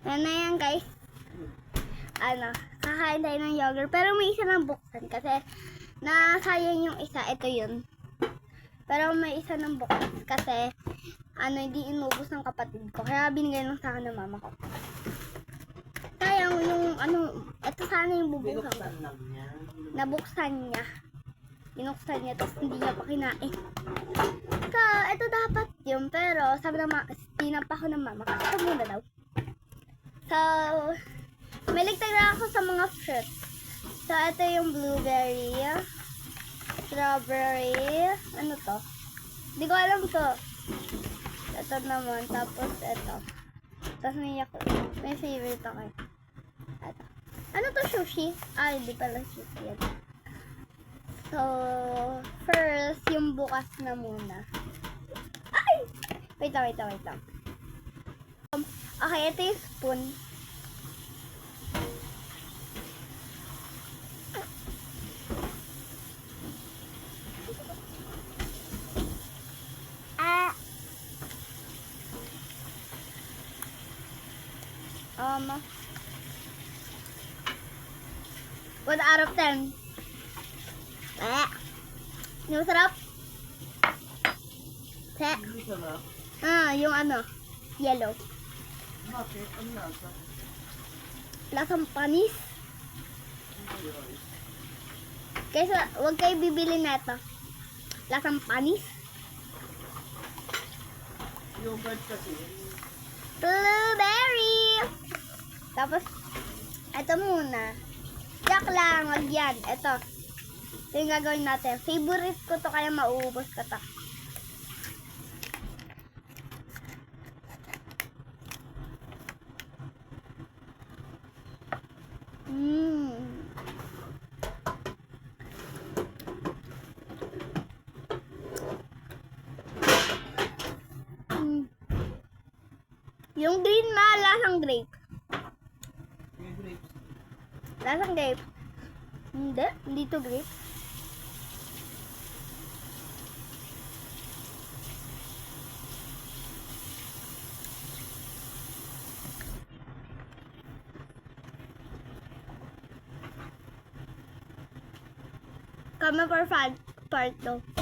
Ayan na yan, guys. Kakain tayo ng yogurt. Pero may isa nang buksan kasi nasayang yung isa. Ito yun. Pero may isa nang buksan kasi hindi inubos ng kapatid ko. Kaya binigay lang sa akin ng mama ko. Sayang yung ito sana yung bubuksan ko. Nabuksan niya. Binuksan niya, tapos hindi niya pa kinain. So, ito dapat yun. Pero, sabi na tinampa ko ng mama. Ito muna daw. So, may ligtag na ako sa mga fruits. So, ito yung blueberry. Strawberry. Ano to? Hindi ko alam to. Ito naman. Tapos, ito. Tapos may favorite ako. Ito. Ano to, sushi? Hindi pala sushi yan. So, first, yung bukas na muna. Ay! Wait lang. Okay, ito yung spoon. What out of 10? Yung sarap? Yung yellow. Bakit? Ano lasa? Lasang panis. Kaysa, huwag kayo bibili na ito. Lasang panis. Yogurt kasi. Blueberry! Tapos, ito muna. Yak lang, wag yan. Ito yung gagawin natin. Favorite ko to kaya mauubos ko to. Yung green lasang grape. Yung grapes. Lasang grape. Hindi to grape. Kami for part 2.